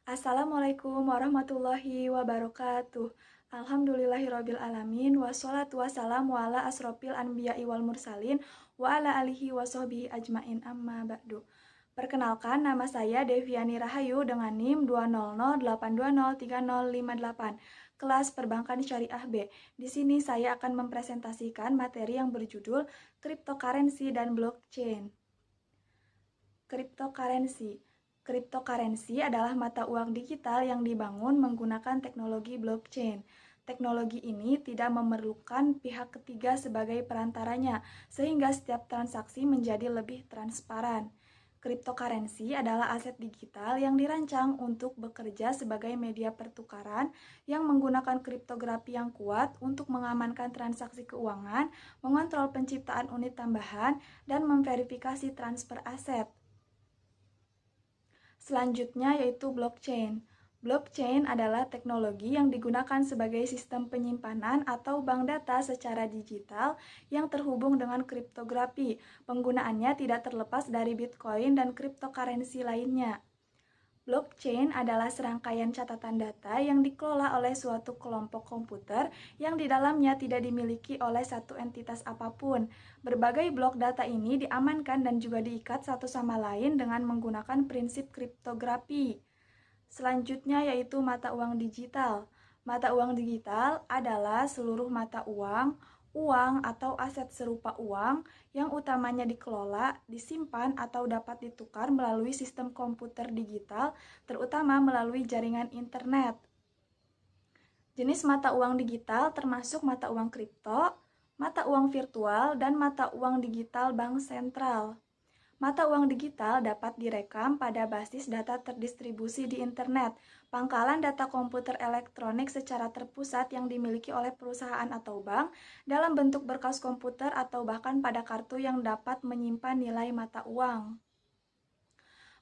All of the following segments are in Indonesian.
Assalamualaikum warahmatullahi wabarakatuh. Alhamdulillahirabbil alamin wassalatu wassalamu ala asrofil anbiya'i wal mursalin wa ala alihi washabbihi ajmain amma ba'du. Perkenalkan, nama saya Deviani Rahayu dengan NIM 20082030058, kelas Perbankan Syariah B. Di sini saya akan mempresentasikan materi yang berjudul Cryptocurrency dan Blockchain. Cryptocurrency adalah mata uang digital yang dibangun menggunakan teknologi blockchain. Teknologi ini tidak memerlukan pihak ketiga sebagai perantaranya, sehingga setiap transaksi menjadi lebih transparan. Cryptocurrency adalah aset digital yang dirancang untuk bekerja sebagai media pertukaran yang menggunakan kriptografi yang kuat untuk mengamankan transaksi keuangan, mengontrol penciptaan unit tambahan, dan memverifikasi transfer aset. Selanjutnya yaitu blockchain. Blockchain adalah teknologi yang digunakan sebagai sistem penyimpanan atau bank data secara digital yang terhubung dengan kriptografi. Penggunaannya tidak terlepas dari Bitcoin dan cryptocurrency lainnya. Blockchain adalah serangkaian catatan data yang dikelola oleh suatu kelompok komputer yang di dalamnya tidak dimiliki oleh satu entitas apapun. Berbagai blok data ini diamankan dan juga diikat satu sama lain dengan menggunakan prinsip kriptografi. Selanjutnya yaitu mata uang digital. Mata uang digital adalah seluruh mata uang atau aset serupa uang yang utamanya dikelola, disimpan, atau dapat ditukar melalui sistem komputer digital, terutama melalui jaringan internet. Jenis mata uang digital termasuk mata uang kripto, mata uang virtual, dan mata uang digital bank sentral. Mata uang digital dapat direkam pada basis data terdistribusi di internet, pangkalan data komputer elektronik secara terpusat yang dimiliki oleh perusahaan atau bank dalam bentuk berkas komputer atau bahkan pada kartu yang dapat menyimpan nilai mata uang.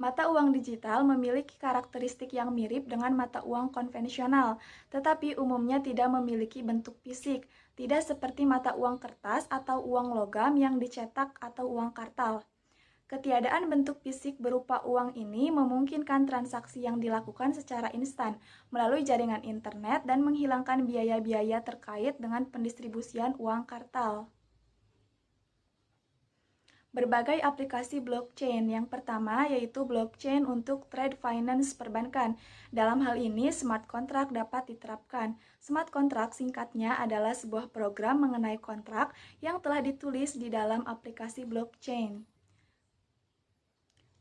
Mata uang digital memiliki karakteristik yang mirip dengan mata uang konvensional, tetapi umumnya tidak memiliki bentuk fisik, tidak seperti mata uang kertas atau uang logam yang dicetak atau uang kartal. Ketiadaan bentuk fisik berupa uang ini memungkinkan transaksi yang dilakukan secara instan melalui jaringan internet dan menghilangkan biaya-biaya terkait dengan pendistribusian uang kartal. Berbagai aplikasi blockchain. Yang pertama yaitu blockchain untuk trade finance perbankan. Dalam hal ini, smart contract dapat diterapkan. Smart contract singkatnya adalah sebuah program mengenai kontrak yang telah ditulis di dalam aplikasi blockchain.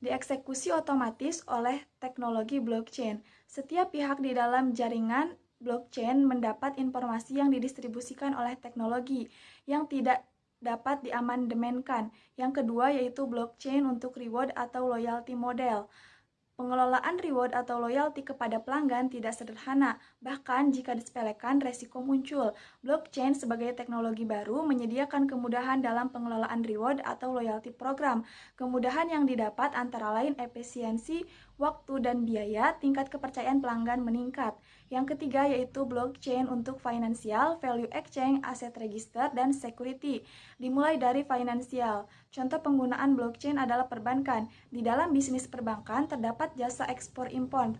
Dieksekusi otomatis oleh teknologi blockchain. Setiap pihak di dalam jaringan blockchain mendapat informasi yang didistribusikan oleh teknologi yang tidak dapat diamandemenkan. Yang kedua yaitu blockchain untuk reward atau loyalty model. Pengelolaan reward atau loyalty kepada pelanggan tidak sederhana, bahkan jika disepelekan resiko muncul. Blockchain sebagai teknologi baru menyediakan kemudahan dalam pengelolaan reward atau loyalty program. Kemudahan yang didapat antara lain efisiensi, waktu, dan biaya, tingkat kepercayaan pelanggan meningkat. Yang ketiga yaitu blockchain untuk financial, value exchange, asset register, dan security. Dimulai dari financial. Contoh penggunaan blockchain adalah perbankan. Di dalam bisnis perbankan terdapat jasa ekspor-impor,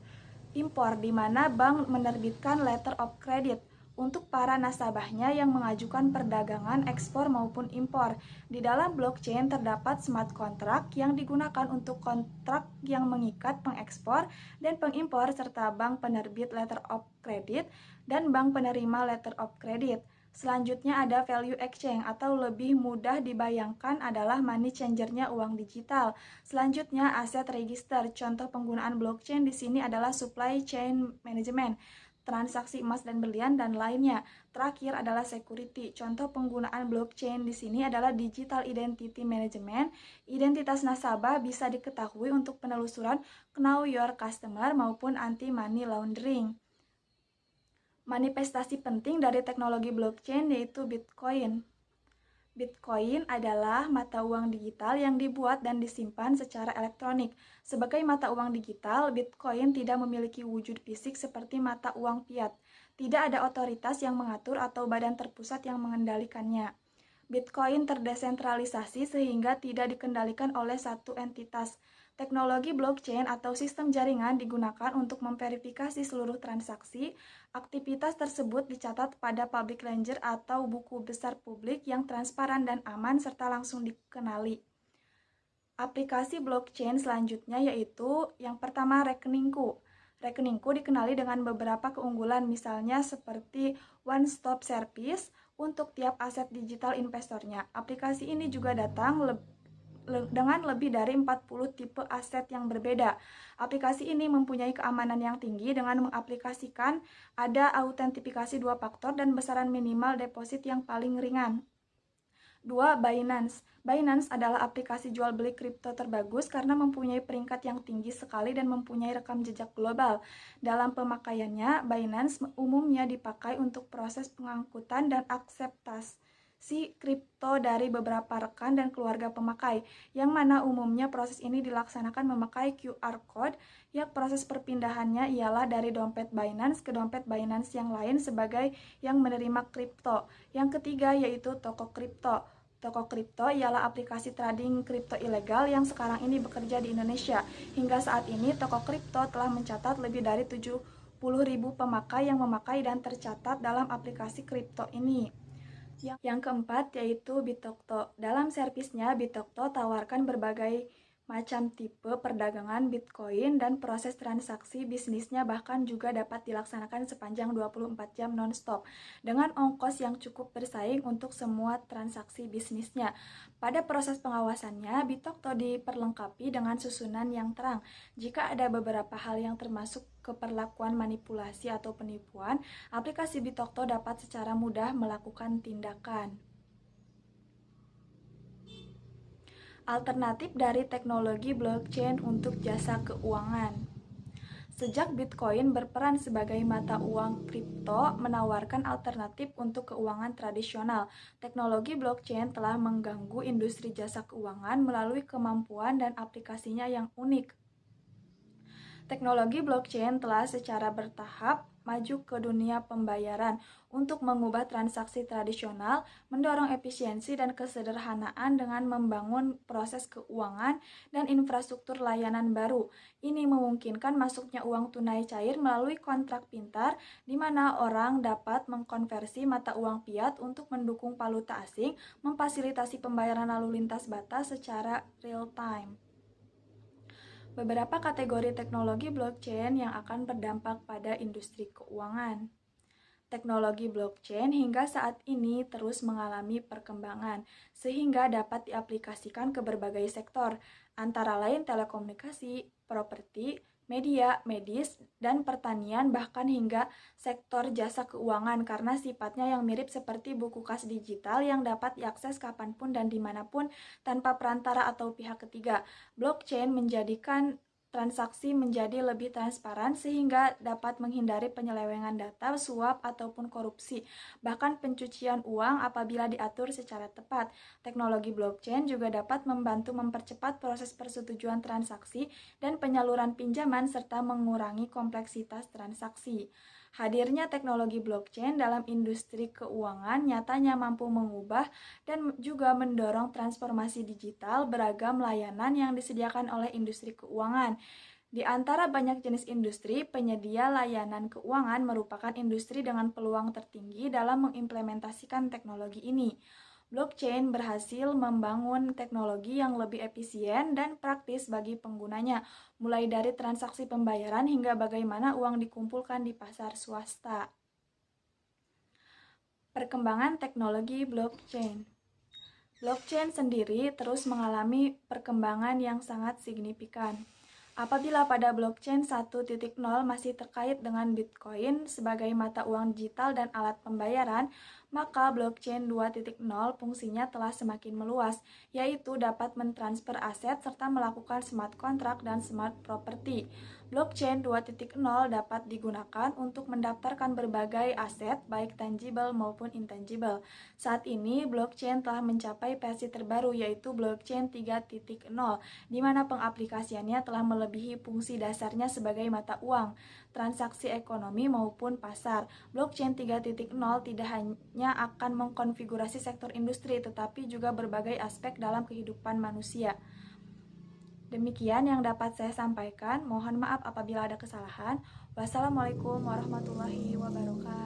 di mana bank menerbitkan letter of credit untuk para nasabahnya yang mengajukan perdagangan ekspor maupun impor. Di dalam blockchain terdapat smart contract yang digunakan untuk kontrak yang mengikat pengekspor dan pengimpor serta bank penerbit letter of credit dan bank penerima letter of credit. Selanjutnya ada value exchange atau lebih mudah dibayangkan adalah money changer-nya uang digital. Selanjutnya asset register. Contoh penggunaan blockchain di sini adalah supply chain management, transaksi emas dan berlian, dan lainnya. Terakhir adalah security. Contoh penggunaan blockchain di sini adalah digital identity management. Identitas nasabah bisa diketahui untuk penelusuran know your customer maupun anti money laundering. Manifestasi penting dari teknologi blockchain yaitu Bitcoin. Bitcoin adalah mata uang digital yang dibuat dan disimpan secara elektronik. Sebagai mata uang digital, Bitcoin tidak memiliki wujud fisik seperti mata uang fiat. Tidak ada otoritas yang mengatur atau badan terpusat yang mengendalikannya. Bitcoin terdesentralisasi sehingga tidak dikendalikan oleh satu entitas. Teknologi blockchain atau sistem jaringan digunakan untuk memverifikasi seluruh transaksi. Aktivitas tersebut dicatat pada public ledger atau buku besar publik yang transparan dan aman serta langsung dikenali. Aplikasi blockchain selanjutnya yaitu yang pertama rekeningku. Rekeningku dikenali dengan beberapa keunggulan misalnya seperti one-stop service untuk tiap aset digital investornya. Aplikasi ini juga datang dengan lebih dari 40 tipe aset yang berbeda. Aplikasi ini mempunyai keamanan yang tinggi dengan mengaplikasikan ada autentifikasi 2 faktor dan besaran minimal deposit yang paling ringan. 2. Binance. Binance adalah aplikasi jual beli kripto terbagus karena mempunyai peringkat yang tinggi sekali dan mempunyai rekam jejak global. Dalam pemakaiannya, Binance umumnya dipakai untuk proses pengangkutan dan akseptasi kripto dari beberapa rekan dan keluarga pemakai, yang mana umumnya proses ini dilaksanakan memakai QR Code, yang proses perpindahannya ialah dari dompet Binance ke dompet Binance yang lain sebagai yang menerima kripto. Yang ketiga yaitu toko kripto. Toko kripto ialah aplikasi trading kripto ilegal yang sekarang ini bekerja di Indonesia. Hingga saat ini, toko kripto telah mencatat lebih dari 70.000 pemakai yang memakai dan tercatat dalam aplikasi kripto ini. Yang keempat yaitu Bitokto. Dalam servisnya, Bitokto tawarkan berbagai macam tipe perdagangan Bitcoin dan proses transaksi bisnisnya bahkan juga dapat dilaksanakan sepanjang 24 jam non-stop dengan ongkos yang cukup bersaing untuk semua transaksi bisnisnya. Pada proses pengawasannya, Bitokto diperlengkapi dengan susunan yang terang. Jika ada beberapa hal yang termasuk keperlakuan manipulasi atau penipuan, aplikasi Bitokto dapat secara mudah melakukan tindakan. Alternatif dari teknologi blockchain untuk jasa keuangan. Sejak Bitcoin berperan sebagai mata uang kripto menawarkan alternatif untuk keuangan tradisional, teknologi blockchain telah mengganggu industri jasa keuangan melalui kemampuan dan aplikasinya yang unik. Teknologi blockchain telah secara bertahap maju ke dunia pembayaran untuk mengubah transaksi tradisional, mendorong efisiensi dan kesederhanaan dengan membangun proses keuangan dan infrastruktur layanan baru. Ini memungkinkan masuknya uang tunai cair melalui kontrak pintar, di mana orang dapat mengkonversi mata uang fiat untuk mendukung valuta asing, memfasilitasi pembayaran lalu lintas batas secara real time. Beberapa kategori teknologi blockchain yang akan berdampak pada industri keuangan. Teknologi blockchain hingga saat ini terus mengalami perkembangan, sehingga dapat diaplikasikan ke berbagai sektor, antara lain telekomunikasi, properti, media, medis, dan pertanian, bahkan hingga sektor jasa keuangan karena sifatnya yang mirip seperti buku kas digital yang dapat diakses kapanpun dan dimanapun tanpa perantara atau pihak ketiga. Blockchain menjadikan transaksi menjadi lebih transparan sehingga dapat menghindari penyelewengan data, suap, ataupun korupsi, bahkan pencucian uang apabila diatur secara tepat. Teknologi blockchain juga dapat membantu mempercepat proses persetujuan transaksi dan penyaluran pinjaman serta mengurangi kompleksitas transaksi. Hadirnya teknologi blockchain dalam industri keuangan nyatanya mampu mengubah dan juga mendorong transformasi digital beragam layanan yang disediakan oleh industri keuangan. Di antara banyak jenis industri, penyedia layanan keuangan merupakan industri dengan peluang tertinggi dalam mengimplementasikan teknologi ini. Blockchain berhasil membangun teknologi yang lebih efisien dan praktis bagi penggunanya, mulai dari transaksi pembayaran hingga bagaimana uang dikumpulkan di pasar swasta. Perkembangan teknologi blockchain. Blockchain sendiri terus mengalami perkembangan yang sangat signifikan. Apabila pada blockchain 1.0 masih terkait dengan Bitcoin sebagai mata uang digital dan alat pembayaran, maka blockchain 2.0 fungsinya telah semakin meluas, yaitu dapat mentransfer aset serta melakukan smart contract dan smart property. Blockchain 2.0 dapat digunakan untuk mendaftarkan berbagai aset, baik tangible maupun intangible. Saat ini, blockchain telah mencapai versi terbaru, yaitu blockchain 3.0, di mana pengaplikasiannya telah melebihi fungsi dasarnya sebagai mata uang, transaksi ekonomi maupun pasar. Blockchain 3.0 tidak hanya akan mengkonfigurasi sektor industri, tetapi juga berbagai aspek dalam kehidupan manusia. Demikian yang dapat saya sampaikan. Mohon maaf apabila ada kesalahan. Wassalamualaikum warahmatullahi wabarakatuh.